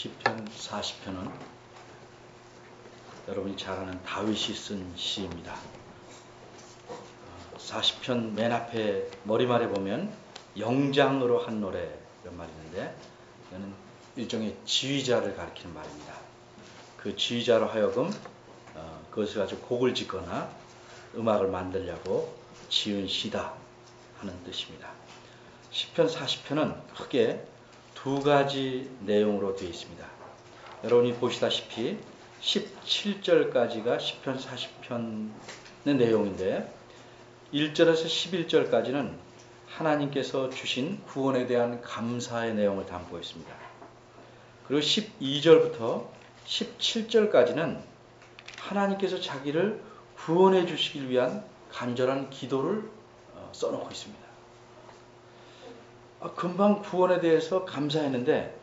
시편 40편은 여러분이 잘 아는 다윗이 쓴 시입니다. 40편 맨 앞에 머리말에 보면 영장으로 한 노래 이런 말이 있는데, 이거는 일종의 지휘자를 가리키는 말입니다. 그 지휘자로 하여금 그것을 가지고 곡을 짓거나 음악을 만들려고 지은 시다 하는 뜻입니다. 시편 40편은 크게 두 가지 내용으로 되어 있습니다. 여러분이 보시다시피 17절까지가 시편 40편의 내용인데, 1절에서 11절까지는 하나님께서 주신 구원에 대한 감사의 내용을 담고 있습니다. 그리고 12절부터 17절까지는 하나님께서 자기를 구원해 주시길 위한 간절한 기도를 써놓고 있습니다. 금방 구원에 대해서 감사했는데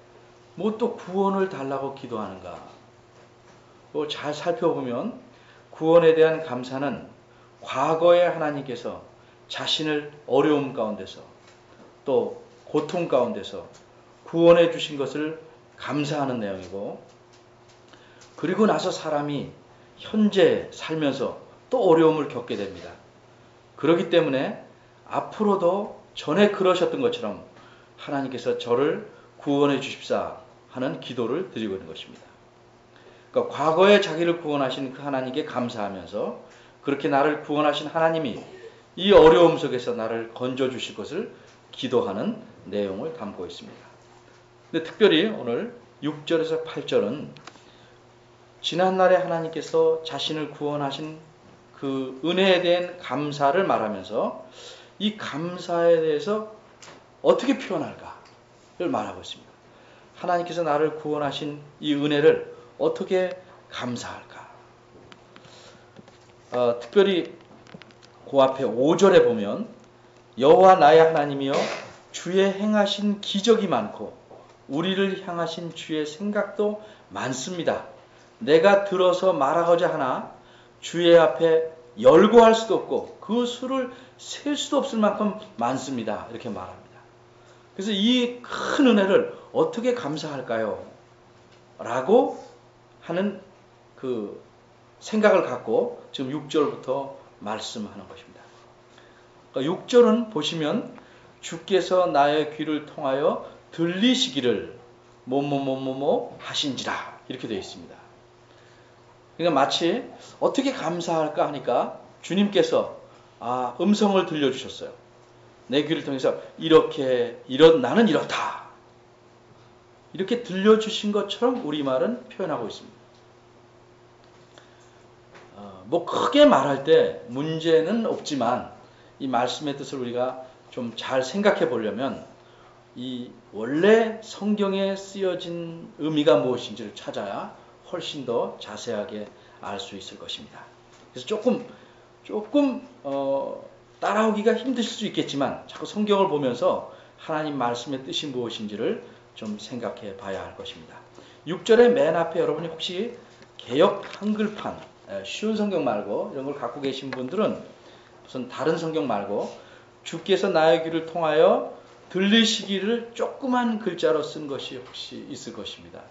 뭐 또 구원을 달라고 기도하는가? 잘 살펴보면 구원에 대한 감사는 과거에 하나님께서 자신을 어려움 가운데서 또 고통 가운데서 구원해 주신 것을 감사하는 내용이고, 그리고 나서 사람이 현재 살면서 또 어려움을 겪게 됩니다. 그렇기 때문에 앞으로도 전에 그러셨던 것처럼 하나님께서 저를 구원해 주십사 하는 기도를 드리고 있는 것입니다. 그러니까 과거에 자기를 구원하신 그 하나님께 감사하면서 그렇게 나를 구원하신 하나님이 이 어려움 속에서 나를 건져 주실 것을 기도하는 내용을 담고 있습니다. 근데 특별히 오늘 6절에서 8절은 지난날에 하나님께서 자신을 구원하신 그 은혜에 대한 감사를 말하면서 이 감사에 대해서 어떻게 표현할까를 말하고 있습니다. 하나님께서 나를 구원하신 이 은혜를 어떻게 감사할까? 특별히 그 앞에 5절에 보면 여호와 나의 하나님이여 주의 행하신 기적이 많고 우리를 향하신 주의 생각도 많습니다. 내가 들어서 말하고자 하나 주의 앞에 열거할 수도 없고 그 수를 셀 수도 없을 만큼 많습니다. 이렇게 말합니다. 그래서 이 큰 은혜를 어떻게 감사할까요? 라고 하는 그 생각을 갖고 지금 6절부터 말씀하는 것입니다. 그러니까 6절은 보시면 주께서 나의 귀를 통하여 들리시기를 뭐뭐뭐뭐뭐 하신지라 이렇게 되어 있습니다. 그러니까 마치 어떻게 감사할까 하니까 주님께서 음성을 들려주셨어요. 내 귀를 통해서 나는 이렇다. 이렇게 들려주신 것처럼 우리말은 표현하고 있습니다. 뭐 크게 말할 때 문제는 없지만 이 말씀의 뜻을 우리가 좀 잘 생각해 보려면 이 원래 성경에 쓰여진 의미가 무엇인지를 찾아야 훨씬 더 자세하게 알 수 있을 것입니다. 그래서 조금 따라오기가 힘드실 수 있겠지만 자꾸 성경을 보면서 하나님 말씀의 뜻이 무엇인지를 좀 생각해 봐야 할 것입니다. 6절의 맨 앞에 여러분이 혹시 개역 한글판 쉬운 성경 말고 이런 걸 갖고 계신 분들은 무슨 다른 성경 말고 주께서 나의 귀를 통하여 들리시기를 조그만 글자로 쓴 것이 혹시 있을 것입니다.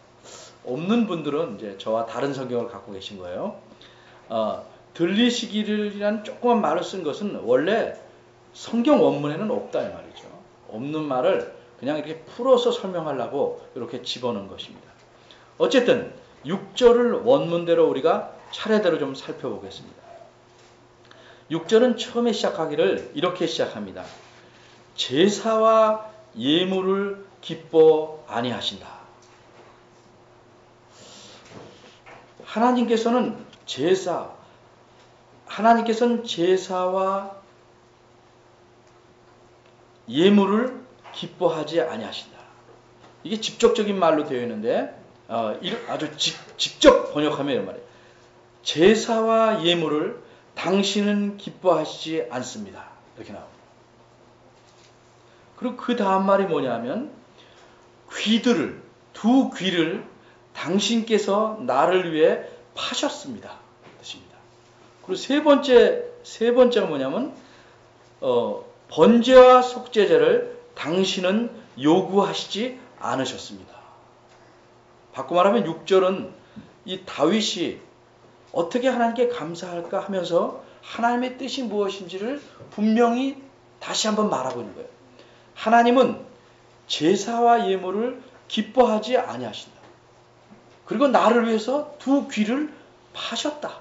없는 분들은 이제 저와 다른 성경을 갖고 계신 거예요. 들리시기를이라는 조그만 말을 쓴 것은 원래 성경 원문에는 없다 이 말이죠. 없는 말을 그냥 이렇게 풀어서 설명하려고 이렇게 집어넣은 것입니다. 어쨌든 6절을 원문대로 우리가 차례대로 좀 살펴보겠습니다. 6절은 처음에 시작하기를 이렇게 시작합니다. 제사와 예물을 기뻐 아니하신다. 하나님께서는 제사와 예물을 기뻐하지 아니하신다. 이게 직접적인 말로 되어 있는데 아주 직접 번역하면 이런 말이에요. 제사와 예물을 당신은 기뻐하시지 않습니다. 이렇게 나옵니다. 그리고 그 다음 말이 뭐냐면 두 귀를 당신께서 나를 위해 파셨습니다. 뜻입니다. 그리고 세 번째가 뭐냐면 번제와 속죄제를 당신은 요구하시지 않으셨습니다. 바꿔 말하면 6절은 이 다윗이 어떻게 하나님께 감사할까 하면서 하나님의 뜻이 무엇인지를 분명히 다시 한번 말하고 있는 거예요. 하나님은 제사와 예물을 기뻐하지 아니하신다. 그리고 나를 위해서 두 귀를 파셨다.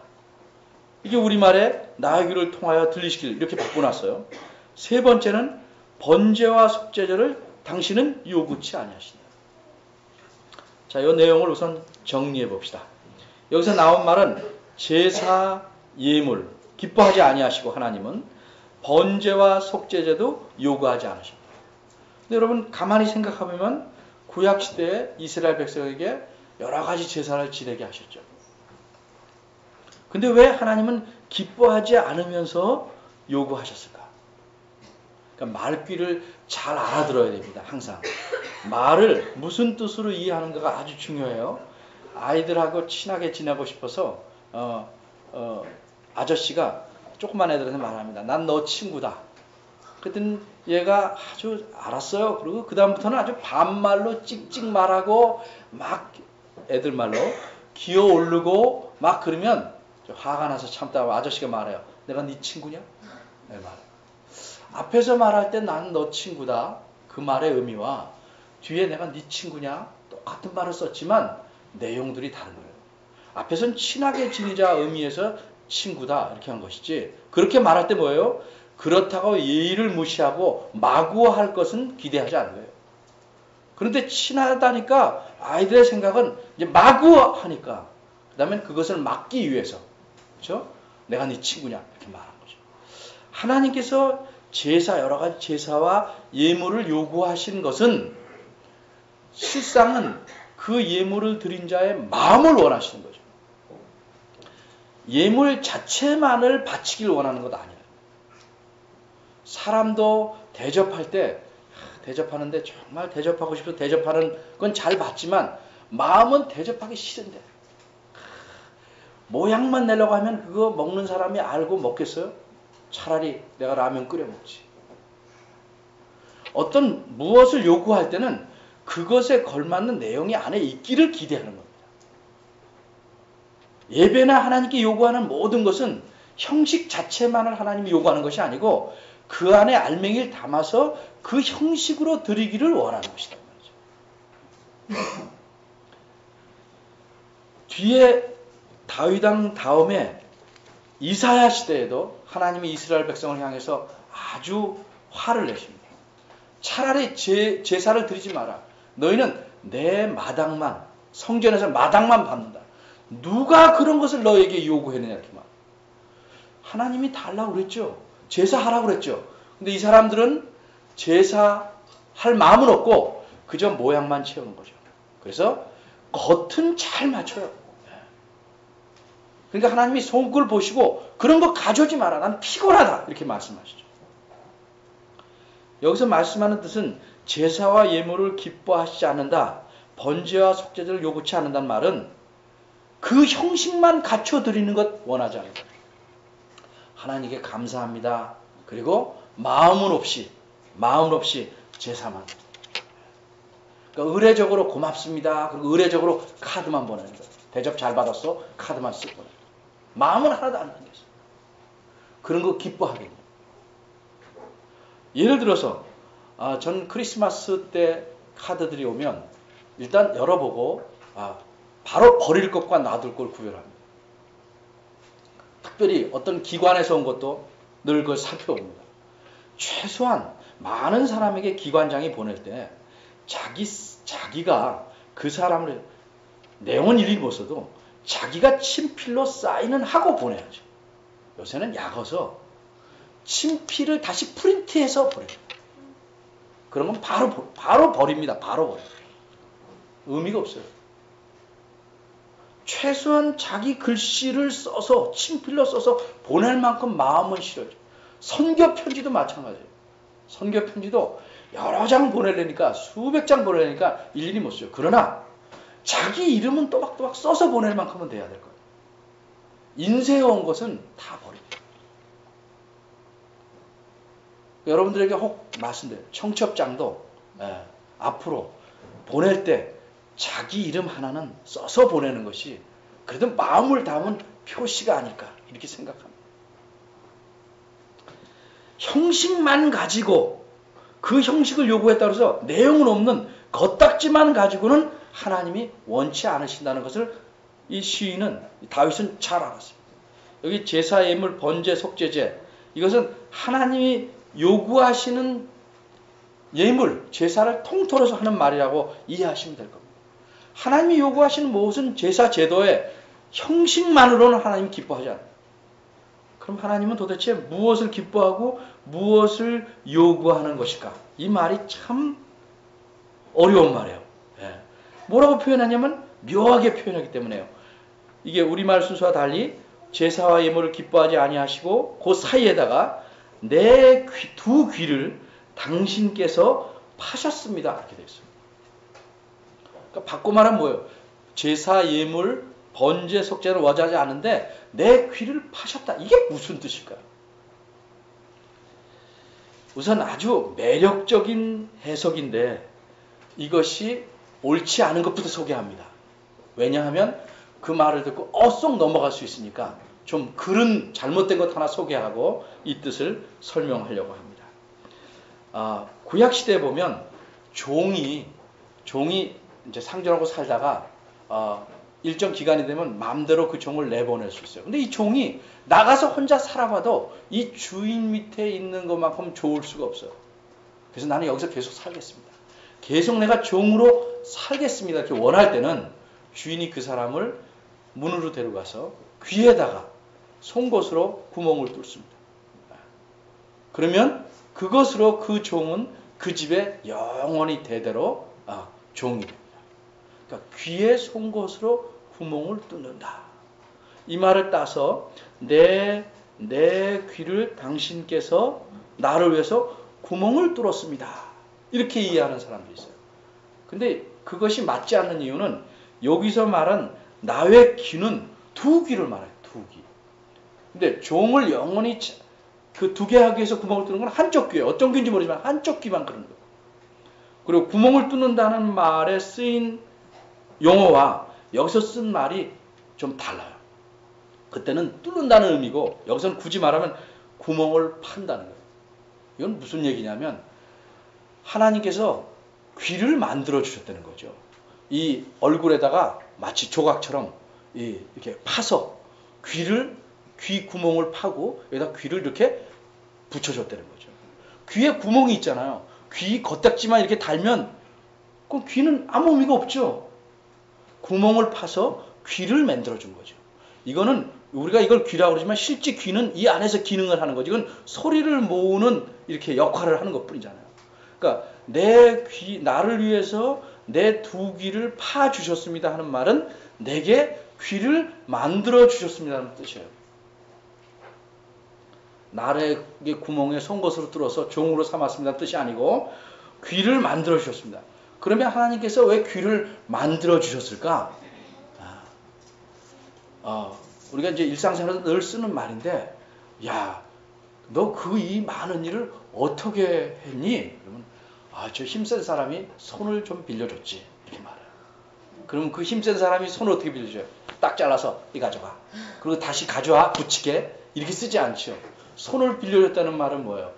이게 우리말에 나의 귀를 통하여 들리시길 이렇게 바꿔놨어요. 세 번째는 번제와 속죄제를 당신은 요구치 아니하신다. 자, 이 내용을 우선 정리해 봅시다. 여기서 나온 말은 제사, 예물 기뻐하지 아니하시고 하나님은 번제와 속죄제도 요구하지 않으십니다. 근데 여러분 가만히 생각해보면 구약 시대에 이스라엘 백성에게 여러 가지 제사를 지내게 하셨죠. 근데 왜 하나님은 기뻐하지 않으면서 요구하셨을까? 그러니까 말귀를 잘 알아들어야 됩니다. 항상. 말을 무슨 뜻으로 이해하는가가 아주 중요해요. 아이들하고 친하게 지내고 싶어서 아저씨가 조그만 애들한테 말합니다. 난 너 친구다. 그랬더니 얘가 아주 알았어요. 그리고 그 다음부터는 아주 반말로 찍찍 말하고 막 애들 말로 기어 오르고 막 그러면 화가 나서 참다가 아저씨가 말해요. 내가 네 친구냐? 네, 말해요. 앞에서 말할 때 난 너 친구다. 그 말의 의미와 뒤에 내가 네 친구냐? 똑같은 말을 썼지만 내용들이 다른 거예요. 앞에서는 친하게 지내자 의미에서 친구다 이렇게 한 것이지 그렇게 말할 때 뭐예요? 그렇다고 예의를 무시하고 마구 할 것은 기대하지 않는 거예요. 그런데 친하다니까 아이들의 생각은 이제 마구 하니까 그 다음에 그것을 막기 위해서 그렇죠? 내가 네 친구냐 이렇게 말한 거죠. 하나님께서 제사 여러 가지 제사와 예물을 요구하신 것은 실상은 그 예물을 드린 자의 마음을 원하시는 거죠. 예물 자체만을 바치길 원하는 것 아니에요. 사람도 대접할 때 대접하는데 정말 대접하고 싶어서 대접하는 건 잘 받지만 마음은 대접하기 싫은데 모양만 내려고 하면 그거 먹는 사람이 알고 먹겠어요? 차라리 내가 라면 끓여 먹지. 어떤 무엇을 요구할 때는 그것에 걸맞는 내용이 안에 있기를 기대하는 겁니다. 예배나 하나님께 요구하는 모든 것은 형식 자체만을 하나님이 요구하는 것이 아니고 그 안에 알맹이를 담아서 그 형식으로 드리기를 원하는 것이다. 뒤에 다윗 왕 다음에 이사야 시대에도 하나님이 이스라엘 백성을 향해서 아주 화를 내십니다. 차라리 제사를 드리지 마라. 너희는 내 마당만 성전에서 마당만 밟는다. 누가 그런 것을 너에게 요구했느냐 이렇게 말. 하나님이 달라고 그랬죠. 제사하라고 그랬죠. 근데 이 사람들은 제사할 마음은 없고 그저 모양만 채우는 거죠. 그래서 겉은 잘 맞춰요. 그러니까 하나님이 속을 보시고 그런 거 가져오지 마라. 난 피곤하다. 이렇게 말씀하시죠. 여기서 말씀하는 뜻은 제사와 예물을 기뻐하시지 않는다. 번제와 속죄제를 요구치 않는다는 말은 그 형식만 갖춰드리는 것 원하지 않는다. 하나님께 감사합니다. 그리고 마음은 없이 제사만. 그러니까 의례적으로 고맙습니다. 그리고 의례적으로 카드만 보내는 거예요. 대접 잘 받았어. 카드만 쓰고 보내는 거예요. 마음은 하나도 안 담겼어요. 그런 거 기뻐하겠네요. 예를 들어서 전 크리스마스 때 카드들이 오면 일단 열어보고 바로 버릴 것과 놔둘 걸 구별합니다. 특별히 어떤 기관에서 온 것도 늘 그걸 살펴봅니다. 최소한 많은 사람에게 기관장이 보낼 때 자기가 그 사람을 내용은 일일이 못 써도 자기가 친필로 사인은 하고 보내야죠. 요새는 약어서 친필을 다시 프린트해서 보내요. 그러면 바로 버립니다. 바로 버려요. 의미가 없어요. 최소한 자기 글씨를 써서 친필로 써서 보낼 만큼 마음은 실어요. 선교 편지도 마찬가지예요. 선교 편지도 여러 장 보내려니까 수백 장 보내려니까 일일이 못 써요. 그러나 자기 이름은 또박또박 써서 보낼 만큼은 돼야 될 거예요. 인쇄해 온 것은 다 버립니다. 여러분들에게 혹 말씀드려요. 청첩장도 앞으로 보낼 때 자기 이름 하나는 써서 보내는 것이 그래도 마음을 담은 표시가 아닐까 이렇게 생각합니다. 형식만 가지고 그 형식을 요구했다고 해서 내용은 없는 겉딱지만 가지고는 하나님이 원치 않으신다는 것을 이 시인은 다윗은 잘 알았습니다. 여기 제사, 예물, 번제, 속죄제 이것은 하나님이 요구하시는 예물, 제사를 통틀어서 하는 말이라고 이해하시면 될 겁니다. 하나님이 요구하시는 모든 제사, 제도의 형식만으로는 하나님 기뻐하지 않아요. 그럼 하나님은 도대체 무엇을 기뻐하고 무엇을 요구하는 것일까? 이 말이 참 어려운 말이에요. 예. 뭐라고 표현하냐면 묘하게 표현하기 때문에요. 이게 우리말 순서와 달리 제사와 예물을 기뻐하지 아니하시고 그 사이에다가 내 두 귀를 당신께서 파셨습니다. 이렇게 되어 있습니다. 그러니까 바꿔 말하면 뭐예요? 제사, 예물, 번제, 속죄를 원하지 않은데 내 귀를 파셨다. 이게 무슨 뜻일까요? 우선 아주 매력적인 해석인데 이것이 옳지 않은 것부터 소개합니다. 왜냐하면 그 말을 듣고 쏙 넘어갈 수 있으니까 좀 그런 잘못된 것 하나 소개하고 이 뜻을 설명하려고 합니다. 구약시대에 보면 종이 이제 상전하고 살다가 일정 기간이 되면 마음대로 그 종을 내보낼 수 있어요. 근데 이 종이 나가서 혼자 살아봐도 이 주인 밑에 있는 것만큼 좋을 수가 없어요. 그래서 나는 여기서 계속 살겠습니다. 계속 내가 종으로 살겠습니다. 이렇게 원할 때는 주인이 그 사람을 문으로 데려가서 귀에다가 송곳으로 구멍을 뚫습니다. 그러면 그것으로 그 종은 그 집에 영원히 대대로 종이 됩니다. 그러니까 귀에 송곳으로 구멍을 뚫는다. 이 말을 따서 내 귀를 당신께서 나를 위해서 구멍을 뚫었습니다. 이렇게 이해하는 사람도 있어요. 근데 그것이 맞지 않는 이유는 여기서 말한 나의 귀는 두 귀를 말해요. 두 귀. 근데 종을 영원히 그 두 개 하기 위해서 구멍을 뚫는 건 한쪽 귀예요. 어떤 귀인지 모르지만 한쪽 귀만 그런 거예요. 그리고 구멍을 뚫는다는 말에 쓰인 용어와 여기서 쓴 말이 좀 달라요. 그때는 뚫는다는 의미고 여기서는 굳이 말하면 구멍을 판다는 거예요. 이건 무슨 얘기냐면 하나님께서 귀를 만들어 주셨다는 거죠. 이 얼굴에다가 마치 조각처럼 이렇게 파서 귀 구멍을 파고 여기다 귀를 이렇게 붙여줬다는 거죠. 귀에 구멍이 있잖아요. 귀 겉딱지만 이렇게 달면 그 귀는 아무 의미가 없죠. 구멍을 파서 귀를 만들어준 거죠. 이거는 우리가 이걸 귀라고 그러지만 실제 귀는 이 안에서 기능을 하는 거죠. 이건 소리를 모으는 이렇게 역할을 하는 것 뿐이잖아요. 그러니까 나를 위해서 내 두 귀를 파 주셨습니다 하는 말은 내게 귀를 만들어 주셨습니다는 뜻이에요. 나의 구멍에 송곳으로 뚫어서 종으로 삼았습니다는 뜻이 아니고 귀를 만들어 주셨습니다. 그러면 하나님께서 왜 귀를 만들어 주셨을까? 우리가 이제 일상생활에서 늘 쓰는 말인데, 야, 너 그 이 많은 일을 어떻게 했니? 그러면 저 힘센 사람이 손을 좀 빌려줬지. 이렇게 말해요. 그러면 그 힘센 사람이 손을 어떻게 빌려줘요? 딱 잘라서 이 가져가. 그리고 다시 가져와 붙이게. 이렇게 쓰지 않죠. 손을 빌려줬다는 말은 뭐예요?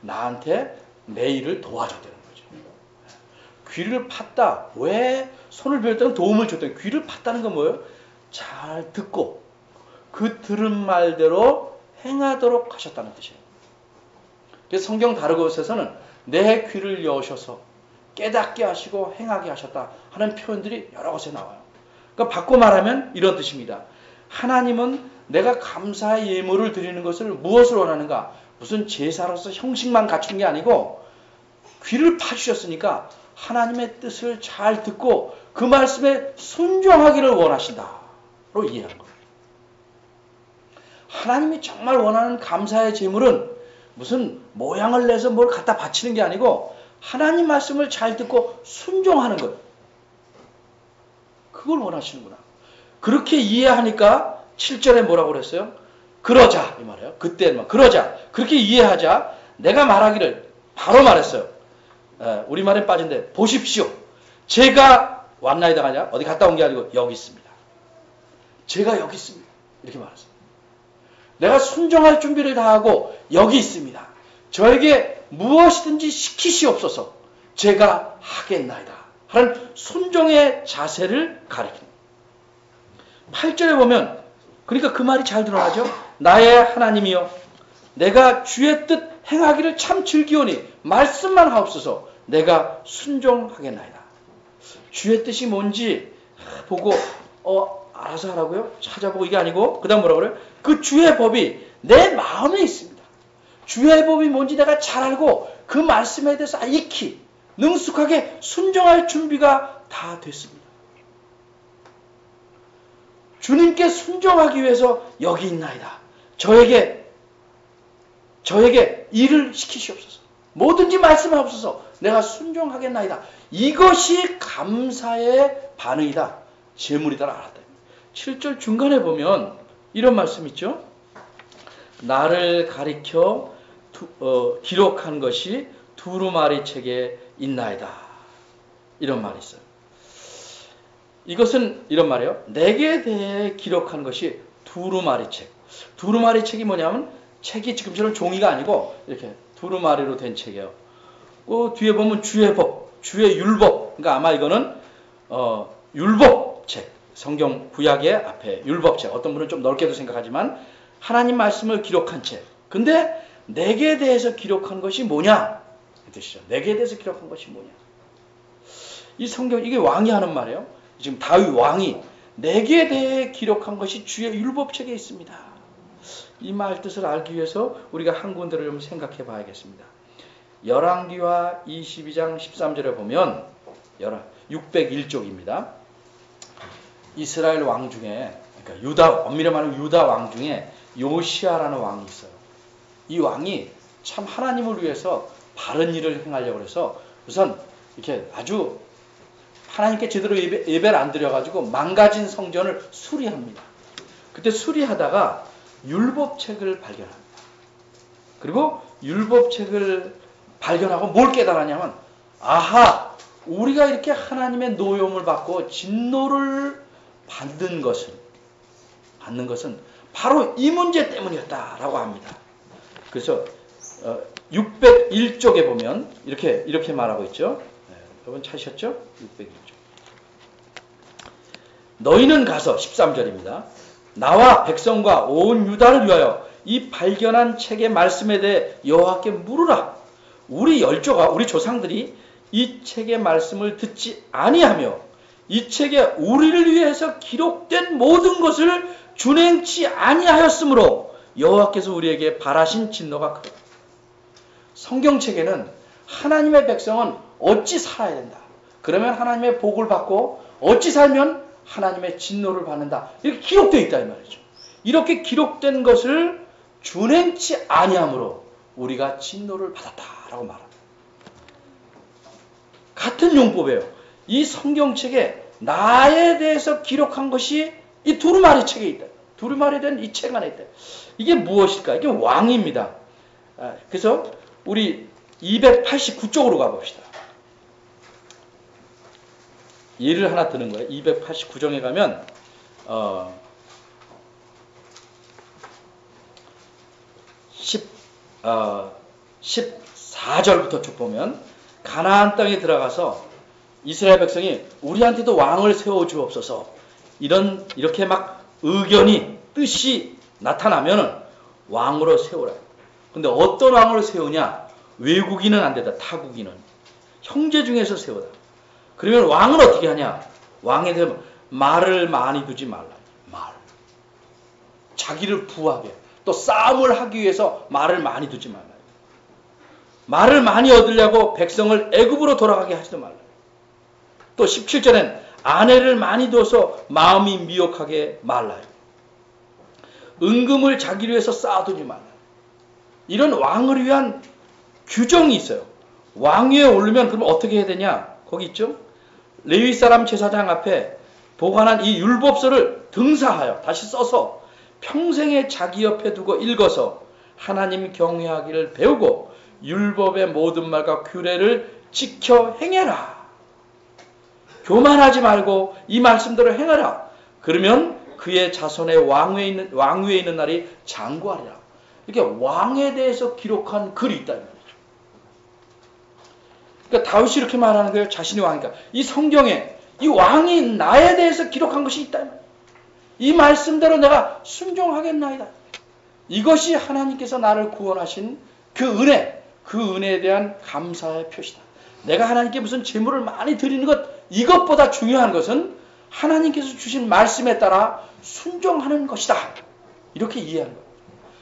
나한테 내 일을 도와줬다는 거죠. 귀를 팠다. 왜 손을 빌려줬다는 도움을 줬다는 귀를 팠다는 건 뭐예요? 잘 듣고 그 들은 말대로 행하도록 하셨다는 뜻이에요. 그래서 성경 다른 곳에서는 내 귀를 여셔서 깨닫게 하시고 행하게 하셨다 하는 표현들이 여러 곳에 나와요. 그러니까 바꿔 말하면 이런 뜻입니다. 하나님은 내가 감사의 예물을 드리는 것을 무엇을 원하는가? 무슨 제사로서 형식만 갖춘 게 아니고 귀를 파주셨으니까 하나님의 뜻을 잘 듣고 그 말씀에 순종하기를 원하신다로 이해하는 겁니다. 하나님이 정말 원하는 감사의 제물은 무슨 모양을 내서 뭘 갖다 바치는 게 아니고 하나님 말씀을 잘 듣고 순종하는 거예요. 그걸 원하시는구나. 그렇게 이해하니까 7절에 뭐라고 그랬어요? 그러자 이 말이에요. 그때는 그러자. 그렇게 이해하자 내가 말하기를 바로 말했어요. 우리말에 빠진데 보십시오. 제가 왔나이다가 아니라 어디 갔다 온 게 아니고 여기 있습니다. 제가 여기 있습니다. 이렇게 말했어요. 내가 순종할 준비를 다하고 여기 있습니다. 저에게 무엇이든지 시키시옵소서. 제가 하겠나이다. 하는 순종의 자세를 가리킵니다. 8절에 보면 그러니까 그 말이 잘 드러나죠. 나의 하나님이여 내가 주의 뜻 행하기를 참 즐기오니 말씀만 하옵소서. 내가 순종하겠나이다. 주의 뜻이 뭔지 보고 알아서 하라고요? 찾아보고 이게 아니고 그 다음 뭐라 그래요? 그 주의 법이 내 마음에 있습니다. 주의 법이 뭔지 내가 잘 알고 그 말씀에 대해서 익히 능숙하게 순종할 준비가 다 됐습니다. 주님께 순종하기 위해서 여기 있나이다. 저에게 일을 시키시옵소서. 뭐든지 말씀하옵소서. 내가 순종하겠나이다. 이것이 감사의 반응이다. 제물이다 알았다. 7절 중간에 보면 이런 말씀 있죠. 나를 가리켜 기록한 것이 두루마리 책에 있나이다. 이런 말이 있어요. 이것은 이런 말이에요. 내게 대해 기록한 것이 두루마리 책. 두루마리 책이 뭐냐면 책이 지금처럼 종이가 아니고 이렇게 두루마리로 된 책이에요. 그 뒤에 보면 주의 법, 주의 율법. 그러니까 아마 이거는 율법책. 성경 구약의 앞에 율법책. 어떤 분은 좀 넓게도 생각하지만 하나님 말씀을 기록한 책. 근데 내게 대해서 기록한 것이 뭐냐? 그 뜻이죠. 내게 대해서 기록한 것이 뭐냐? 이 성경 이게 왕이 하는 말이에요. 지금 다윗 왕이 내게 대해 기록한 것이 주의 율법책에 있습니다. 이 말 뜻을 알기 위해서 우리가 한 군데를 좀 생각해 봐야겠습니다. 열왕기와 22장 13절에 보면 601쪽입니다. 이스라엘 왕 중에 그러니까 엄밀히 말하면 유다 왕 중에 요시아라는 왕이 있어요. 이 왕이 참 하나님을 위해서 바른 일을 행하려고 해서 우선 이렇게 아주 하나님께 제대로 예배를 안 드려가지고 망가진 성전을 수리합니다. 그때 수리하다가 율법책을 발견합니다. 그리고 율법책을 발견하고 뭘 깨달았냐면 아하! 우리가 이렇게 하나님의 노여움을 받고 진노를 받는 것은 바로 이 문제 때문이었다라고 합니다. 그래서 601쪽에 보면 이렇게 말하고 있죠. 네, 여러분 찾으셨죠? 601쪽. 너희는 가서 13절입니다. 나와 백성과 온 유다를 위하여 이 발견한 책의 말씀에 대해 여호와께 물으라. 우리 조상들이 이 책의 말씀을 듣지 아니하며 이 책에 우리를 위해서 기록된 모든 것을 준행치 아니하였으므로 여호와께서 우리에게 발하신 진노가 크다. 성경책에는 하나님의 백성은 어찌 살아야 된다. 그러면 하나님의 복을 받고 어찌 살면 하나님의 진노를 받는다. 이렇게 기록되어 있다 이 말이죠. 이렇게 기록된 것을 준행치 아니함으로 우리가 진노를 받았다라고 말합니다. 같은 용법이에요. 이 성경책에 나에 대해서 기록한 것이 이 두루마리 책에 있다. 두루마리 된 이 책 안에 있다. 이게 무엇일까? 이게 왕입니다. 그래서 우리 289쪽으로 가봅시다. 예를 하나 드는 거예요. 289정에 가면 14절부터 쭉 보면 가나안 땅에 들어가서 이스라엘 백성이 우리한테도 왕을 세워 주옵소서 이렇게 막 의견이 뜻이 나타나면 왕으로 세우라. 근데 어떤 왕으로 세우냐? 외국인은 안 되다. 타국인은 형제 중에서 세우다. 그러면 왕은 어떻게 하냐? 왕에 대한 말을 많이 두지 말라. 자기를 부하게 또 싸움을 하기 위해서 말을 많이 두지 말라. 말을 많이 얻으려고 백성을 애굽으로 돌아가게 하지도 말라. 또 17절엔 아내를 많이 둬서 마음이 미혹하게 말라요. 은금을 자기를 위해서 쌓아두지 말라. 이런 왕을 위한 규정이 있어요. 왕위에 오르면 그럼 어떻게 해야 되냐? 거기 있죠? 레위 사람 제사장 앞에 보관한 이 율법서를 등사하여 다시 써서 평생에 자기 옆에 두고 읽어서 하나님 경외하기를 배우고 율법의 모든 말과 규례를 지켜 행해라. 교만하지 말고 이 말씀대로 행하라. 그러면 그의 자손의 왕위에 있는 날이 장구하리라. 이렇게 왕에 대해서 기록한 글이 있다. 그러니까 다윗이 이렇게 말하는 거예요. 자신이 왕이니까. 이 성경에 이 왕이 나에 대해서 기록한 것이 있다. 이 말씀대로 내가 순종하겠나이다. 이것이 하나님께서 나를 구원하신 그 은혜에 대한 감사의 표시다. 내가 하나님께 무슨 제물을 많이 드리는 것, 이것보다 중요한 것은 하나님께서 주신 말씀에 따라 순종하는 것이다. 이렇게 이해하는 거예요.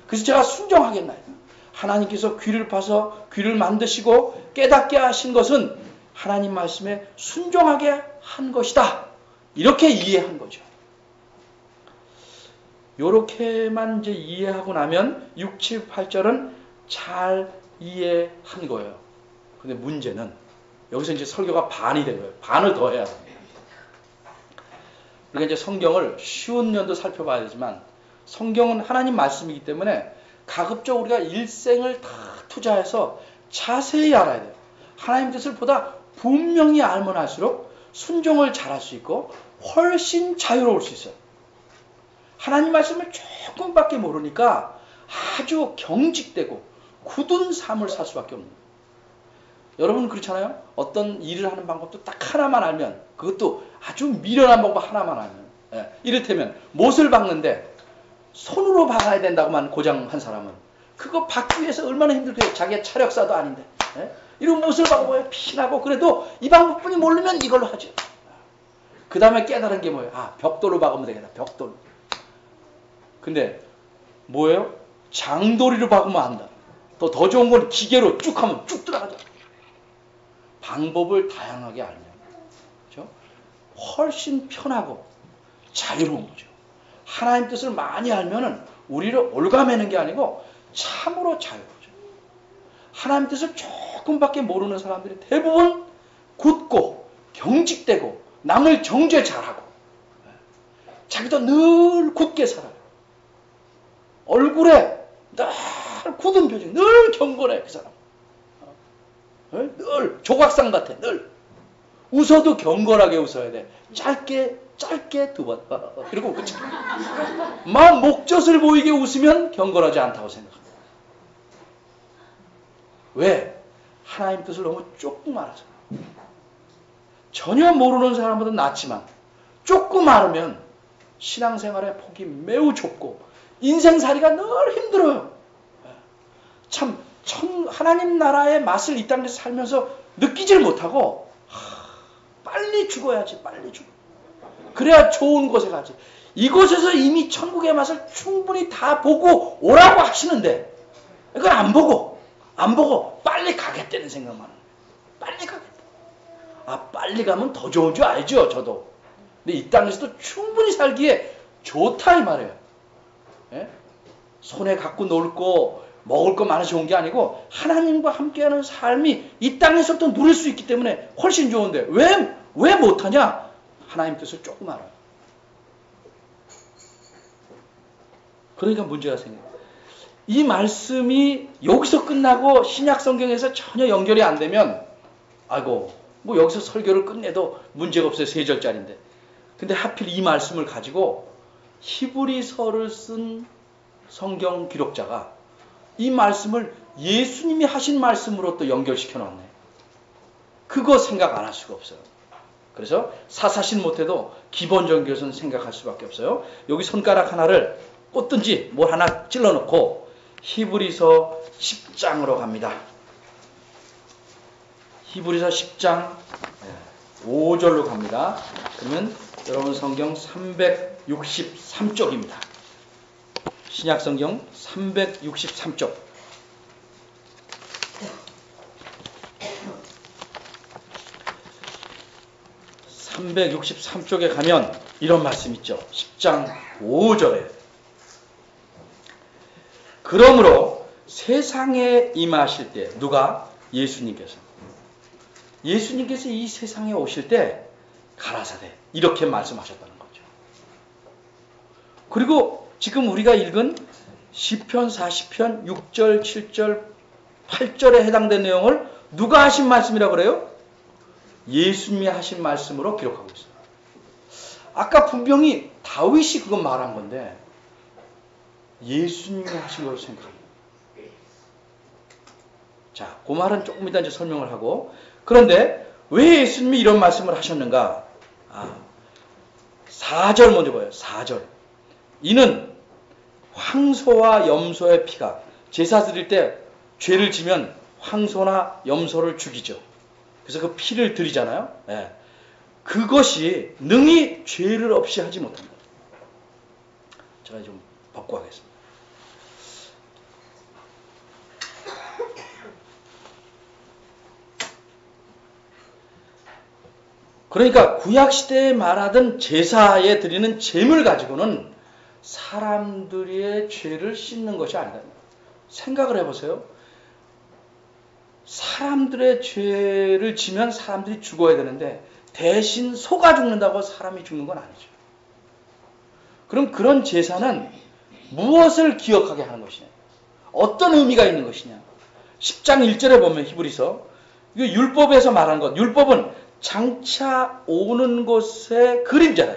그래서 제가 순종하겠나이다. 하나님께서 귀를 파서 귀를 만드시고 깨닫게 하신 것은 하나님 말씀에 순종하게 한 것이다. 이렇게 이해한 거죠. 요렇게만 이제 이해하고 나면 6, 7, 8절은 잘 이해한 거예요. 근데 문제는 여기서 이제 설교가 반이 된 거예요. 반을 더 해야 됩니다. 그러니까 이제 성경을 쉬운 면도 살펴봐야 되지만 성경은 하나님 말씀이기 때문에 가급적 우리가 일생을 다 투자해서 자세히 알아야 돼요. 하나님 뜻을 보다 분명히 알면 할수록 순종을 잘할 수 있고 훨씬 자유로울 수 있어요. 하나님 말씀을 조금밖에 모르니까 아주 경직되고 굳은 삶을 살 수밖에 없는 거예요. 여러분 그렇잖아요? 어떤 일을 하는 방법도 딱 하나만 알면, 그것도 아주 미련한 방법 하나만 알면, 이를테면 못을 박는데 손으로 박아야 된다고만 고장한 사람은 그거 박기 위해서 얼마나 힘들게요. 자기의 차력사도 아닌데 이런 못을 박아봐야 피나고, 그래도 이 방법뿐이 모르면 이걸로 하죠. 그 다음에 깨달은 게 뭐예요? 벽돌로 박으면 되겠다. 벽돌로. 근데 뭐예요? 장도리로 박으면 안다. 더 좋은 건 기계로 쭉 하면 쭉 들어가죠. 방법을 다양하게 알면, 그렇죠? 훨씬 편하고 자유로운 거죠. 하나님 뜻을 많이 알면은 우리를 올가매는 게 아니고 참으로 자유로워져. 하나님 뜻을 조금밖에 모르는 사람들이 대부분 굳고 경직되고 남을 정죄 잘하고 자기도 늘 굳게 살아요. 얼굴에 늘 굳은 표정, 늘 경건해 그 사람. 늘 조각상 같아. 늘 웃어도 경건하게 웃어야 돼. 짧게 두 번. 그리고 그치. 막 목젖을 보이게 웃으면 경건하지 않다고 생각합니다. 왜? 하나님 뜻을 너무 조금 알아서. 전혀 모르는 사람보다 낫지만 조금 알으면 신앙생활의 폭이 매우 좁고 인생살이가 늘 힘들어요. 참 하나님 나라의 맛을 이 땅에서 살면서 느끼질 못하고 빨리 죽어야지. 빨리 죽어. 그래야 좋은 곳에 가지. 이곳에서 이미 천국의 맛을 충분히 다 보고 오라고 하시는데 그걸 안 보고 빨리 가겠다는 생각만 하는 거예요. 빨리 가겠다. 빨리 가면 더 좋은 줄 알죠, 저도. 근데 이 땅에서도 충분히 살기에 좋다 이 말이에요. 손에 갖고 놀 거, 먹을 거 많아 좋은 게 아니고 하나님과 함께하는 삶이 이 땅에서부터 누릴 수 있기 때문에 훨씬 좋은데 왜 못하냐? 하나님 뜻을 조금 알아요. 그러니까 문제가 생겨요. 이 말씀이 여기서 끝나고 신약 성경에서 전혀 연결이 안 되면 뭐 여기서 설교를 끝내도 문제가 없어요. 3절짜리인데. 근데 하필 이 말씀을 가지고 히브리서를 쓴 성경 기록자가 이 말씀을 예수님이 하신 말씀으로 또 연결시켜 놨네. 그거 생각 안 할 수가 없어요. 그래서 사사신 못해도 기본적인 것은 생각할 수밖에 없어요. 여기 손가락 하나를 꽂든지 뭘 하나 찔러놓고 히브리서 10장으로 갑니다. 히브리서 10장 5절로 갑니다. 그러면 여러분 성경 363쪽입니다. 신약성경 363쪽. 363쪽에 가면 이런 말씀 있죠. 10장 5절에 그러므로 세상에 임하실 때 누가? 예수님께서 이 세상에 오실 때 가라사대 이렇게 말씀하셨다는 거죠. 그리고 지금 우리가 읽은 시편 40편 6절 7절 8절에 해당된 내용을 누가 하신 말씀이라고 그래요? 예수님이 하신 말씀으로 기록하고 있어요. 아까 분명히 다윗이 그건 말한 건데 예수님이 하신 걸로 생각합니다. 자, 그 말은 조금 이따 이제 설명을 하고, 그런데 왜 예수님이 이런 말씀을 하셨는가? 4절 먼저 봐요. 4절. 이는 황소와 염소의 피가, 제사 드릴 때 죄를 지면 황소나 염소를 죽이죠. 그래서 그 피를 드리잖아요. 예. 그것이 능히 죄를 없이 하지 못한다. 제가 좀 벗고 하겠습니다. 그러니까 구약시대에 말하던 제사에 드리는 제물 가지고는 사람들의 죄를 씻는 것이 아니다. 생각을 해보세요. 사람들의 죄를 지면 사람들이 죽어야 되는데 대신 소가 죽는다고 사람이 죽는 건 아니죠. 그럼 그런 제사는 무엇을 기억하게 하는 것이냐? 어떤 의미가 있는 것이냐? 10장 1절에 보면 히브리서, 이거 율법에서 말한 것, 율법은 장차 오는 것의 그림자다.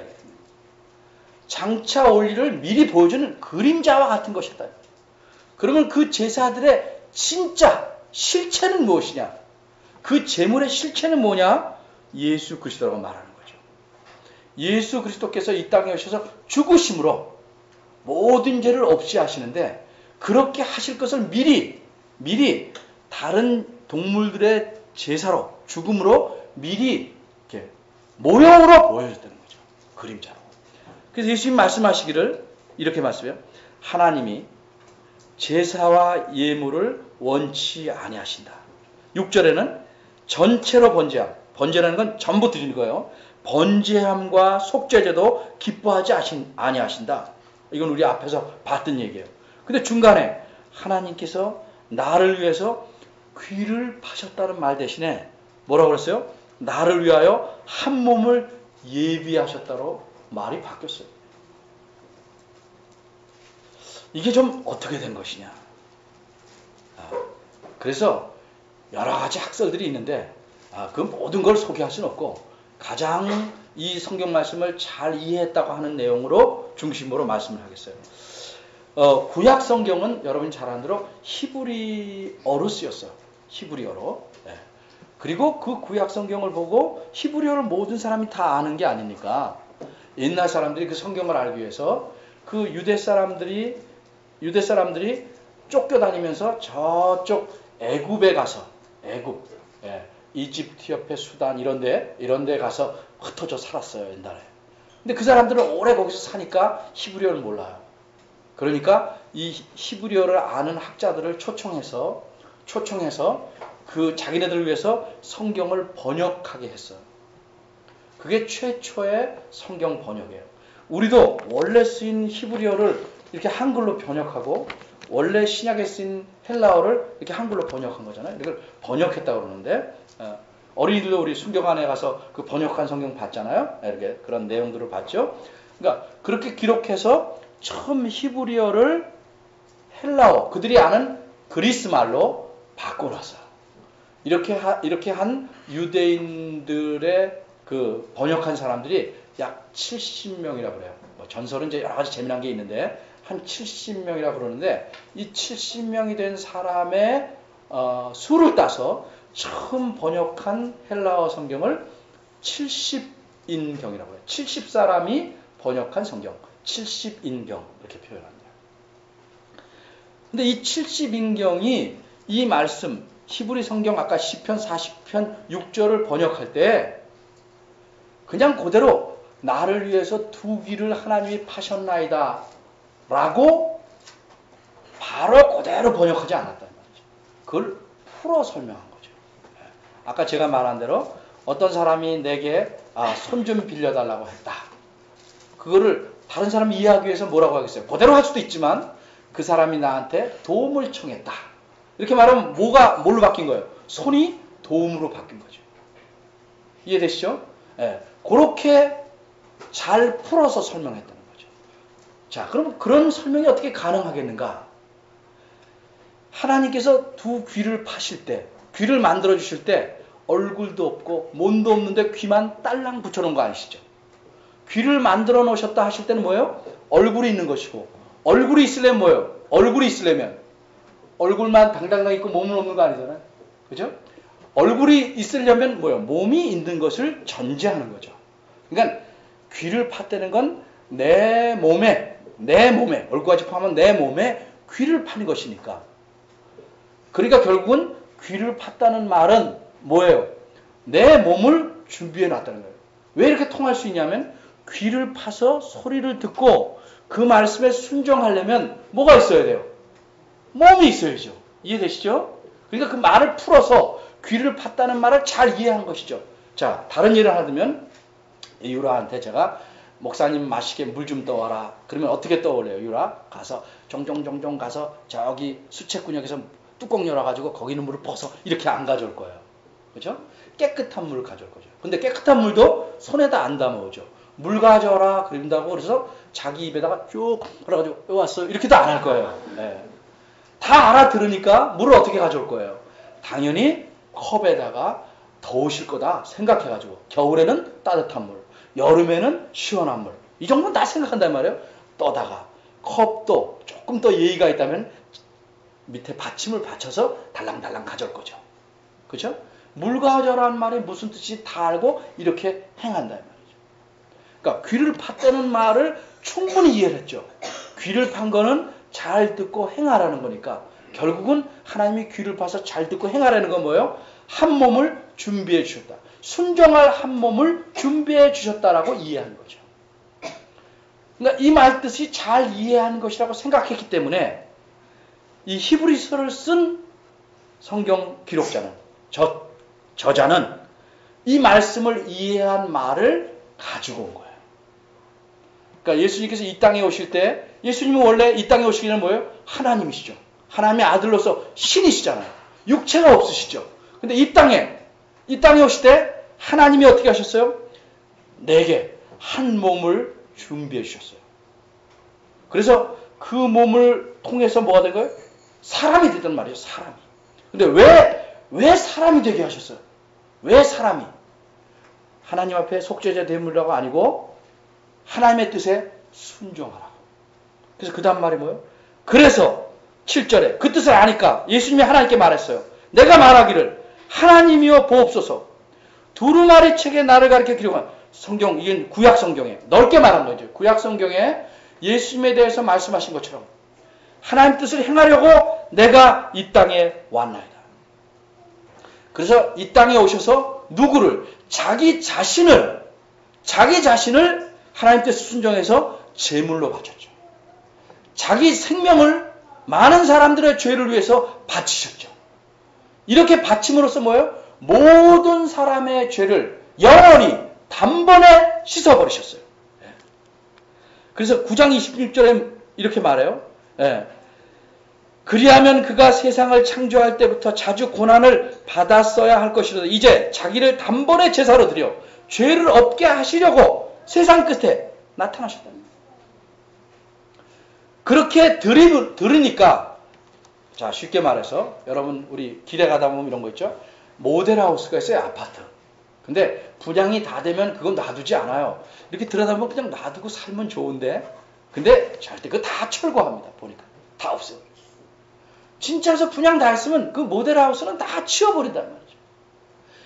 장차 올 일을 미리 보여주는 그림자와 같은 것이다. 그러면 그 제사들의 진짜 실체는 무엇이냐? 그 제물의 실체는 뭐냐? 예수 그리스도라고 말하는 거죠. 예수 그리스도께서 이 땅에 오셔서 죽으심으로 모든 죄를 없이 하시는데, 그렇게 하실 것을 미리 다른 동물들의 제사로, 죽음으로 미리 이렇게 모형으로 보여줬다는 거죠. 그림자로. 그래서 예수님 말씀하시기를 이렇게 말씀해요. 하나님이 제사와 예물을 원치 아니하신다. 6절에는 전체로 번제함. 번제라는 건 전부 드리는 거예요. 번제함과 속죄제도 기뻐하지 아니하신다. 이건 우리 앞에서 봤던 얘기예요. 근데 중간에 하나님께서 나를 위해서 귀를 파셨다는 말 대신에 뭐라고 그랬어요? 나를 위하여 한 몸을 예비하셨다로 말이 바뀌었어요. 이게 좀 어떻게 된 것이냐? 그래서 여러 가지 학설들이 있는데 그 모든 걸 소개할 수는 없고, 가장 이 성경 말씀을 잘 이해했다고 하는 내용으로 중심으로 말씀을 하겠어요. 구약 성경은 여러분이 잘 아는 대로 히브리어로 쓰였어요. 히브리어로. 네. 그리고 그 구약 성경을 보고 히브리어를 모든 사람이 다 아는 게 아니니까 옛날 사람들이 그 성경을 알기 위해서 그 유대 사람들이 쫓겨다니면서 저쪽 애굽에 가서, 이집트 옆에 수단 이런 데 가서 흩어져 살았어요, 옛날에. 근데 그 사람들은 오래 거기서 사니까 히브리어를 몰라요. 그러니까 이 히브리어를 아는 학자들을 초청해서 그 자기네들을 위해서 성경을 번역하게 했어요. 그게 최초의 성경 번역이에요. 우리도 원래 쓰인 히브리어를 이렇게 한글로 번역하고 원래 신약에 쓰인 헬라어를 이렇게 한글로 번역한 거잖아요. 이걸 번역했다고 그러는데, 어린이들도 우리 순교관에 가서 그 번역한 성경 봤잖아요. 이렇게 그런 내용들을 봤죠. 그러니까 그렇게 기록해서 처음 히브리어를 헬라어, 그들이 아는 그리스 말로 바꿔놨어요. 이렇게 한 유대인들의 그 번역한 사람들이 약 70명이라고 그래요. 전설은 이제 여러 가지 재미난 게 있는데 한 70명이라고 그러는데, 이 70명이 된 사람의 수를 따서 처음 번역한 헬라어 성경을 70인경이라고 해요. 70사람이 번역한 성경, 70인경 이렇게 표현합니다. 근데 이 70인경이 이 말씀, 히브리 성경 아까 시편 40편 6절을 번역할 때 그냥 그대로 나를 위해서 두 귀를 하나님이 파셨나이다 라고 바로 그대로 번역하지 않았다는 말이죠. 그걸 풀어 설명한 거죠. 아까 제가 말한 대로 어떤 사람이 내게 손 좀 빌려달라고 했다. 그거를 다른 사람이 이해하기 위해서 뭐라고 하겠어요? 그대로 할 수도 있지만 그 사람이 나한테 도움을 청했다. 이렇게 말하면 뭘로 바뀐 거예요? 손이 도움으로 바뀐 거죠. 이해되시죠? 그렇게 잘 풀어서 설명했다는 거죠. 자, 그럼 그런 설명이 어떻게 가능하겠는가? 하나님께서 두 귀를 파실 때, 귀를 만들어 주실 때 얼굴도 없고 몸도 없는데 귀만 딸랑 붙여놓은 거 아니시죠? 귀를 만들어 놓으셨다 하실 때는 뭐예요? 얼굴이 있는 것이고, 얼굴이 있으려면 뭐예요? 얼굴이 있으려면 얼굴만 당당당 있고 몸은 없는 거 아니잖아요. 그죠? 얼굴이 있으려면 뭐예요? 몸이 있는 것을 전제하는 거죠. 그러니까 귀를 팠다는 건 내 몸에, 얼굴까지 포함하면 내 몸에 귀를 파는 것이니까. 그러니까 결국은 귀를 팠다는 말은 뭐예요? 내 몸을 준비해 놨다는 거예요. 왜 이렇게 통할 수 있냐면 귀를 파서 소리를 듣고 그 말씀에 순종하려면 뭐가 있어야 돼요? 몸이 있어야죠. 이해되시죠? 그러니까 그 말을 풀어서 귀를 팠다는 말을 잘 이해한 것이죠. 자, 다른 예를 하면 유라한테 제가 목사님 마시게 물 좀 떠와라. 그러면 어떻게 떠올려요? 유라 가서 종종종종 가서 저기 수채구역에서 뚜껑 열어가지고 거기 있는 물을 퍼서 이렇게 안 가져올 거예요. 그죠? 깨끗한 물을 가져올 거죠. 근데 깨끗한 물도 손에다 안 담아오죠. 물 가져라 그런다고 그래서 자기 입에다가 쭉 그래가지고 왔어 이렇게도 안 할 거예요. 네. 다 알아들으니까 물을 어떻게 가져올 거예요? 당연히 컵에다가 더우실 거다 생각해가지고 겨울에는 따뜻한 물, 여름에는 시원한 물 이 정도는 다 생각한단 말이에요. 떠다가 컵도 조금 더 예의가 있다면 밑에 받침을 받쳐서 달랑달랑 가져올 거죠. 그죠? 물 가져라는 말이 무슨 뜻인지 다 알고 이렇게 행한다는 말이죠. 그러니까 귀를 팠다는 말을 충분히 이해를 했죠. 귀를 판 거는 잘 듣고 행하라는 거니까 결국은 하나님이 귀를 파서 잘 듣고 행하라는 건 뭐예요? 한 몸을 준비해 주셨다. 순종할 한 몸을 준비해 주셨다라고 이해한 거죠. 그러니까 이 말 뜻이 잘 이해한 것이라고 생각했기 때문에 이 히브리서를 쓴 성경 기록자는 저자는 이 말씀을 이해한 말을 가지고 온 거예요. 그러니까 예수님께서 이 땅에 오실 때 예수님은 원래 이 땅에 오시기 전에 뭐예요? 하나님이시죠. 하나님의 아들로서 신이시잖아요. 육체가 없으시죠. 근데 이 땅에 오실 때 하나님이 어떻게 하셨어요? 내게 한 몸을 준비해 주셨어요. 그래서 그 몸을 통해서 뭐가 된 거예요? 사람이 되단 말이에요. 사람이. 근데 왜 사람이 되게 하셨어요? 왜 사람이? 하나님 앞에 속죄자 되물라고 아니고 하나님의 뜻에 순종하라고. 그래서 그 다음 말이 뭐예요? 그래서 7절에 그 뜻을 아니까 예수님이 하나님께 말했어요. 내가 말하기를 하나님이여 보옵소서. 두루마리 책에 나를 가리켜 기록한 성경, 이게 구약 성경에 넓게 말한 거죠. 구약 성경에 예수님에 대해서 말씀하신 것처럼 하나님 뜻을 행하려고 내가 이 땅에 왔나이다. 그래서 이 땅에 오셔서 누구를? 자기 자신을 하나님 뜻에 순종해서 제물로 바쳤죠. 자기 생명을 많은 사람들의 죄를 위해서 바치셨죠. 이렇게 바침으로써 뭐예요? 모든 사람의 죄를 영원히 단번에 씻어버리셨어요. 그래서 9장 26절에 이렇게 말해요. 그리하면 그가 세상을 창조할 때부터 자주 고난을 받았어야 할 것이로다. 이제 자기를 단번에 제사로 드려 죄를 없게 하시려고 세상 끝에 나타나셨다. 그렇게 들으니까 자 쉽게 말해서 여러분 우리 길에 가다 보면 이런 거 있죠. 모델하우스가 있어요. 아파트. 근데 분양이 다 되면 그건 놔두지 않아요. 이렇게 들여다보면 그냥 놔두고 살면 좋은데 근데 절대 그거 다 철거합니다. 보니까 다 없어요. 진짜로 분양 다 했으면 그 모델하우스는 다 치워버린단 말이죠.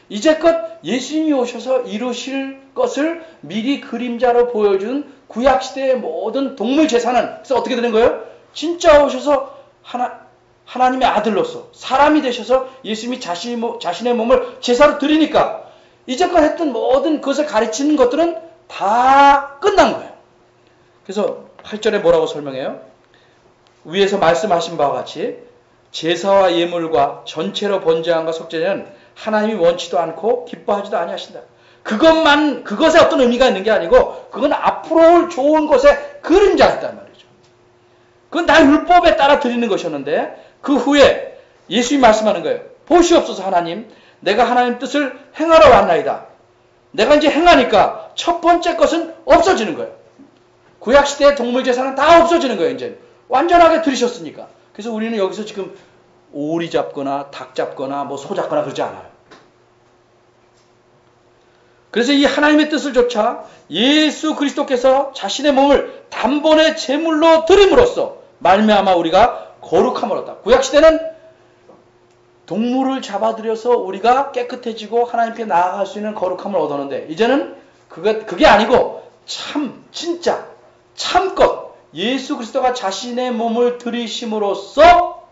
이제껏 예수님이 오셔서 이루실 것을 미리 그림자로 보여준 구약시대의 모든 동물 제사는 그래서 어떻게 되는 거예요? 진짜 오셔서 하나님의 아들로서 사람이 되셔서 예수님이 자신의 몸을 제사로 드리니까 이제껏 했던 모든 것을 가르치는 것들은 다 끝난 거예요. 그래서 8절에 뭐라고 설명해요? 위에서 말씀하신 바와 같이 제사와 예물과 전체로 번제함과 속죄는 하나님이 원치도 않고 기뻐하지도 아니하신다. 그것에 어떤 의미가 있는 게 아니고 그건 앞으로 올 좋은 것에 그림자였단 말이죠. 그건 다 율법에 따라 드리는 것이었는데 그 후에 예수님이 말씀하는 거예요. 보시옵소서 하나님, 내가 하나님 뜻을 행하러 왔나이다. 내가 이제 행하니까 첫 번째 것은 없어지는 거예요. 구약시대의 동물제사는 다 없어지는 거예요. 이제 완전하게 들으셨으니까. 그래서 우리는 여기서 지금 오리 잡거나 닭 잡거나 뭐 소 잡거나 그러지 않아요. 그래서 이 하나님의 뜻을 좇아 예수 그리스도께서 자신의 몸을 단번에 제물로 드림으로써 말미암아 우리가 거룩함을 얻었다. 구약시대는 동물을 잡아들여서 우리가 깨끗해지고 하나님께 나아갈 수 있는 거룩함을 얻었는데, 이제는 그게 아니고 진짜 참껏 예수 그리스도가 자신의 몸을 들이심으로써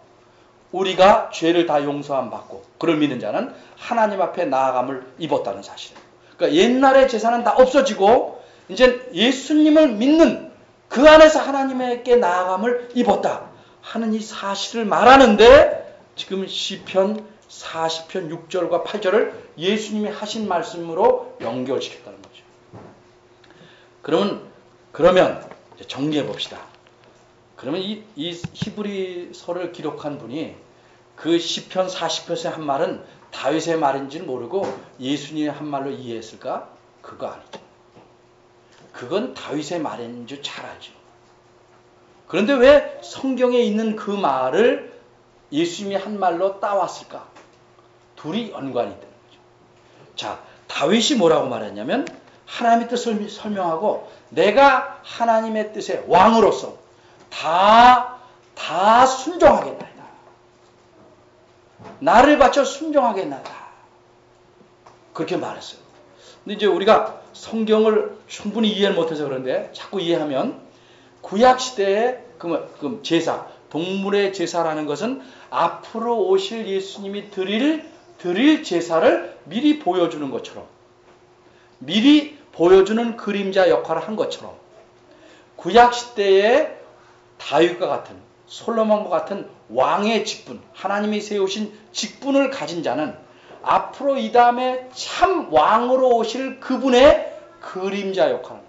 우리가 죄를 다 용서함 받고 그를 믿는 자는 하나님 앞에 나아감을 입었다는 사실이에요. 그러니까 옛날의 제사는 다 없어지고 이제 예수님을 믿는 그 안에서 하나님께 나아감을 입었다 하는 이 사실을 말하는데, 지금 시편 40편 6절과 8절을 예수님이 하신 말씀으로 연결시켰다는 거죠. 그러면 정리해 봅시다. 그러면 이 히브리서를 기록한 분이 그 시편 40편에 한 말은 다윗의 말인지는 모르고 예수님의 한 말로 이해했을까? 그거 아니죠. 그건 다윗의 말인 줄 잘 알죠. 그런데 왜 성경에 있는 그 말을 예수님이 한 말로 따왔을까? 둘이 연관이 있다는 거죠. 자, 다윗이 뭐라고 말했냐면 하나님의 뜻을 설명하고 내가 하나님의 뜻의 왕으로서 다 순종하겠나이다. 나를 바쳐 순종하겠나이다. 그렇게 말했어요. 근데 이제 우리가 성경을 충분히 이해를 못해서 그런데 자꾸 이해하면 구약시대의 그 제사, 동물의 제사라는 것은 앞으로 오실 예수님이 드릴 제사를 미리 보여주는 것처럼, 미리 보여주는 그림자 역할을 한 것처럼, 구약시대의 다윗과 같은, 솔로몬과 같은 왕의 직분, 하나님이 세우신 직분을 가진 자는 앞으로 이 다음에 참 왕으로 오실 그분의 그림자 역할을,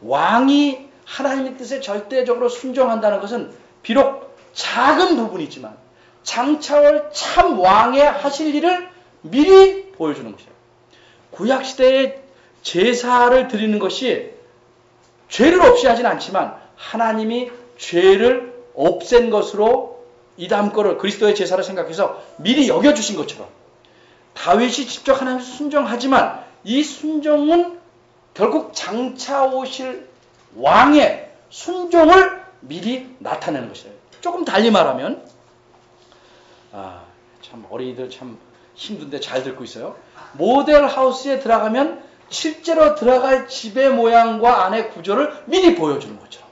왕이 하나님의 뜻에 절대적으로 순종한다는 것은 비록 작은 부분이지만 장차올 참 왕의 하실 일을 미리 보여주는 것이에요. 구약시대의 제사를 드리는 것이 죄를 없이 하진 않지만 하나님이 죄를 없앤 것으로 이 다음 거를 그리스도의 제사를 생각해서 미리 여겨주신 것처럼 다윗이 직접 하나님께 순종하지만 이 순종은 결국 장차 오실 왕의 순종을 미리 나타내는 것이에요. 조금 달리 말하면, 참 어린이들 참 힘든데 잘 듣고 있어요. 모델하우스에 들어가면 실제로 들어갈 집의 모양과 안의 구조를 미리 보여주는 것처럼,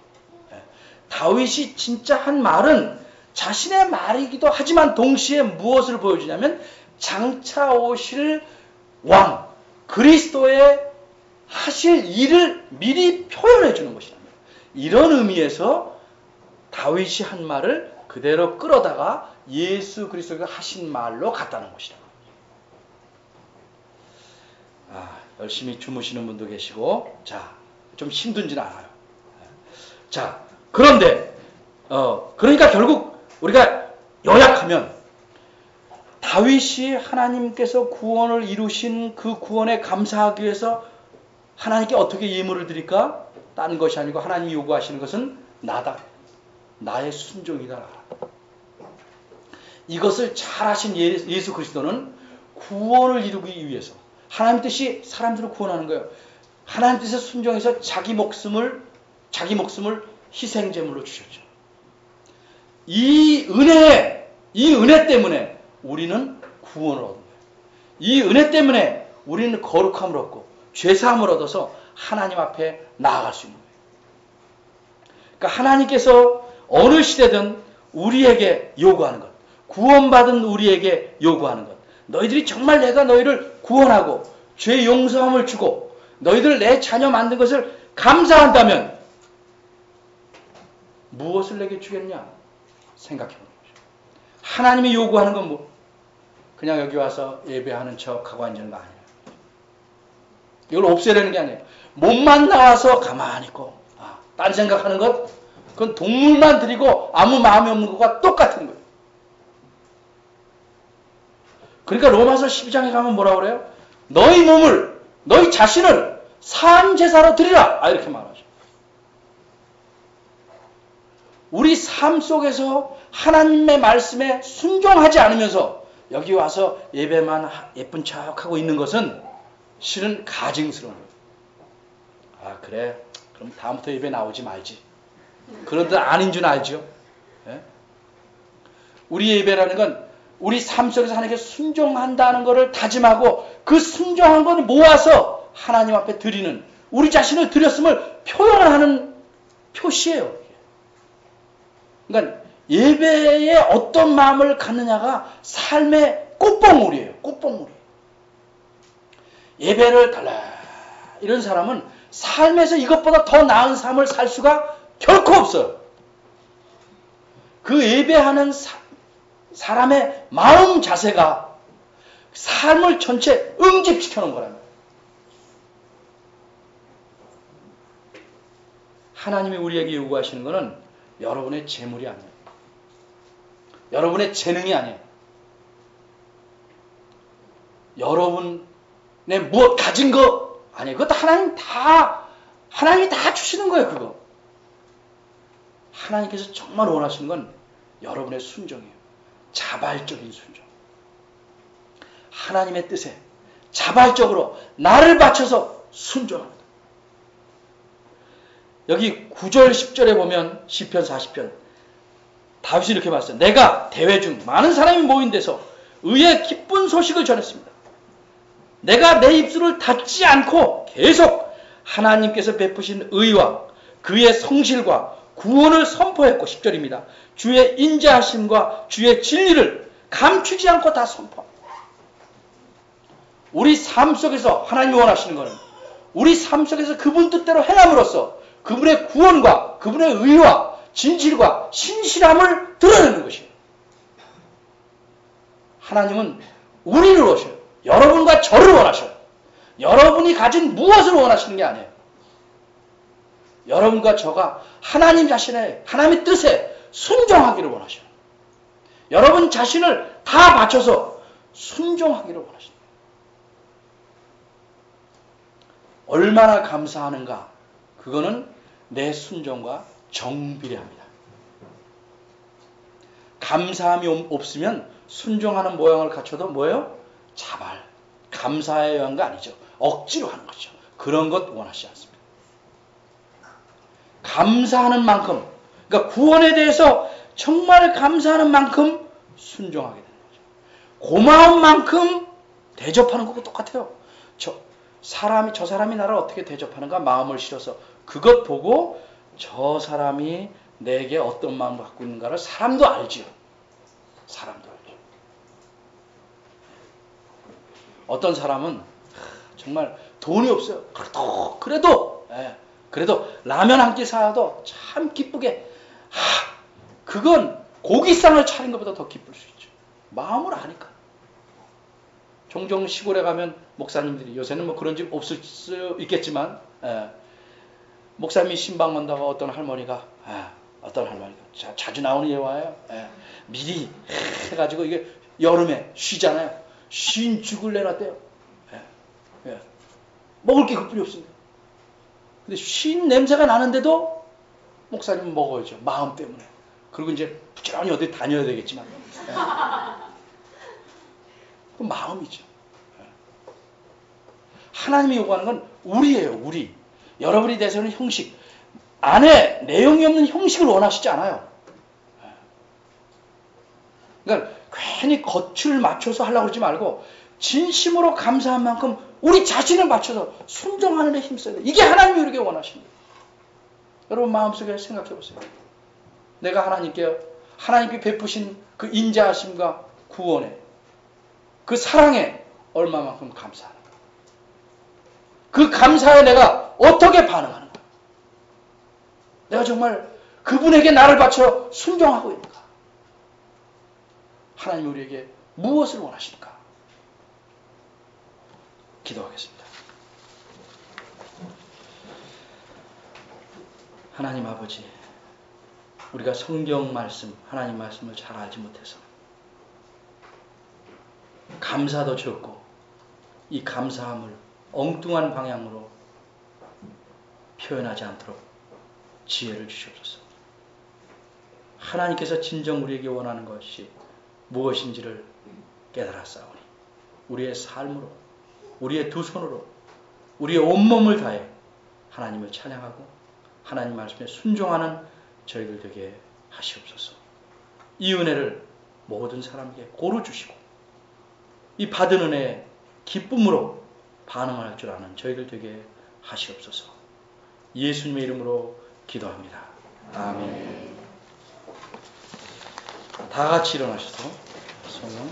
다윗이 진짜 한 말은 자신의 말이기도 하지만 동시에 무엇을 보여주냐면 장차 오실 왕 그리스도의 하실 일을 미리 표현해 주는 것이랍니다. 이런 의미에서 다윗이 한 말을 그대로 끌어다가 예수 그리스도가 하신 말로 갖다는 것이다. 열심히 주무시는 분도 계시고, 자, 좀 힘든지는 알아요. 자, 그런데 그러니까 결국 우리가 요약하면 다윗이 하나님께서 구원을 이루신 그 구원에 감사하기 위해서 하나님께 어떻게 예물을 드릴까? 딴 것이 아니고 하나님이 요구하시는 것은 나다. 나의 순종이다. 이것을 잘 하신 예수 그리스도는 구원을 이루기 위해서 하나님 뜻이 사람들을 구원하는 거예요. 하나님 뜻에 순종해서 자기 목숨을 희생제물로 주셨죠. 이 은혜 때문에 우리는 구원을 얻는 거예요. 이 은혜 때문에 우리는 거룩함을 얻고 죄사함을 얻어서 하나님 앞에 나아갈 수 있는 거예요. 그러니까 하나님께서 어느 시대든 우리에게 요구하는 것, 구원받은 우리에게 요구하는 것, 너희들이 정말 내가 너희를 구원하고 죄 용서함을 주고 너희들 내 자녀 만든 것을 감사한다면 무엇을 내게 주겠냐? 생각해보는 거죠. 하나님이 요구하는 건 뭐? 그냥 여기 와서 예배하는 척하고 앉는 거 아니에요. 이걸 없애려는 게 아니에요. 몸만 나와서 가만히 있고 딴 생각하는 것, 그건 동물만 드리고 아무 마음이 없는 것과 똑같은 거예요. 그러니까 로마서 12장에 가면 뭐라고 그래요? 너희 몸을, 너희 자신을 산제사로 드리라! 이렇게 말하죠. 우리 삶 속에서 하나님의 말씀에 순종하지 않으면서 여기 와서 예배만 예쁜 척하고 있는 것은 실은 가증스러운 거예요. 아 그래 그럼 다음부터 예배 나오지 말지. 그런데 아닌 줄 알죠. 예? 우리 예배라는 건 우리 삶 속에서 하나님께 순종한다는 것을 다짐하고 그 순종한 것을 모아서 하나님 앞에 드리는 우리 자신을 드렸음을 표현하는 표시예요. 그러니까 예배에 어떤 마음을 갖느냐가 삶의 꽃봉우리예요. 꽃봉우리. 예배를 달라 이런 사람은 삶에서 이것보다 더 나은 삶을 살 수가 결코 없어요. 그 예배하는 사람의 마음 자세가 삶을 전체 응집시켜 놓은 거랍니다. 하나님이 우리에게 요구하시는 것은 여러분의 재물이 아니에요. 여러분의 재능이 아니에요. 여러분의 무엇 가진 거 아니에요. 그것도 하나님이 다 주시는 거예요. 그거. 하나님께서 정말 원하시는 건 여러분의 순종이에요. 자발적인 순종. 하나님의 뜻에 자발적으로 나를 바쳐서 순종합니다. 여기 9절 10절에 보면 시편 40편 다윗이 이렇게 말했어요. 내가 대회 중 많은 사람이 모인 데서 의의 기쁜 소식을 전했습니다. 내가 내 입술을 닫지 않고 계속 하나님께서 베푸신 의와 그의 성실과 구원을 선포했고 10절입니다. 주의 인자하심과 주의 진리를 감추지 않고 다 선포합니다. 우리 삶 속에서 하나님이 원하시는 것은 우리 삶 속에서 그분 뜻대로 행함으로써 그분의 구원과 그분의 의와 진실과 신실함을 드러내는 것이에요. 하나님은 우리를 원하셔요. 여러분과 저를 원하셔요. 여러분이 가진 무엇을 원하시는 게 아니에요. 여러분과 저가 하나님 자신의 하나님의 뜻에 순종하기를 원하셔요. 여러분 자신을 다 바쳐서 순종하기를 원하십니다. 얼마나 감사하는가? 그거는 내 순종과 정비례합니다. 감사함이 없으면 순종하는 모양을 갖춰도 뭐예요? 자발, 감사해야 하는 거 아니죠. 억지로 하는 거죠. 그런 것 원하시지 않습니다. 감사하는 만큼, 그러니까 구원에 대해서 정말 감사하는 만큼 순종하게 되는 거죠. 고마운 만큼 대접하는 것과 똑같아요. 저 사람이 나를 어떻게 대접하는가 마음을 실어서 그것 보고 저 사람이 내게 어떤 마음을 갖고 있는가를 사람도 알지요. 사람도 알죠. 어떤 사람은 정말 돈이 없어요. 그래도 라면 한 끼 사도 참 기쁘게 그건 고기상을 차린 것보다 더 기쁠 수 있죠. 마음을 아니까. 종종 시골에 가면 목사님들이 요새는 뭐 그런 집 없을 수 있겠지만 목사님이 신방 온다고 어떤 할머니가 자주 나오는 예화예요. 미리 해가지고 이게 여름에 쉬잖아요. 쉰 죽을 내놨대요. 먹을 게 그뿐이 없습니다. 근데 쉰 냄새가 나는데도 목사님은 먹어야죠. 마음 때문에. 그리고 이제 부지런히 어디 다녀야 되겠지만. 그 마음이죠. 하나님이 요구하는 건 우리예요. 우리. 여러분이 대해서는 형식. 안에 내용이 없는 형식을 원하시지 않아요. 그러니까 괜히 겉을 맞춰서 하려고 그러지 말고 진심으로 감사한 만큼 우리 자신을 맞춰서 순종하는 데 힘써야 돼요. 이게 하나님이 우리에게 원하십니다. 여러분 마음속에 생각해 보세요. 내가 하나님께 베푸신 그 인자하심과 구원에 그 사랑에 얼마만큼 감사하는가. 그 감사에 내가 어떻게 반응하는가. 내가 정말 그분에게 나를 바쳐 순종하고 있는가. 하나님 우리에게 무엇을 원하실까? 기도하겠습니다. 하나님 아버지, 우리가 성경 말씀, 하나님 말씀을 잘 알지 못해서 감사도 적고 이 감사함을 엉뚱한 방향으로 표현하지 않도록 지혜를 주시옵소서. 하나님께서 진정 우리에게 원하는 것이 무엇인지를 깨달았사오니 우리의 삶으로 우리의 두 손으로 우리의 온몸을 다해 하나님을 찬양하고 하나님 말씀에 순종하는 저희들 되게 하시옵소서. 이 은혜를 모든 사람에게 고루 주시고 이 받은 은혜에 기쁨으로 반응할 줄 아는 저희들 되게 하시옵소서. 예수님의 이름으로 기도합니다. 아멘. 다 같이 일어나셔서 성령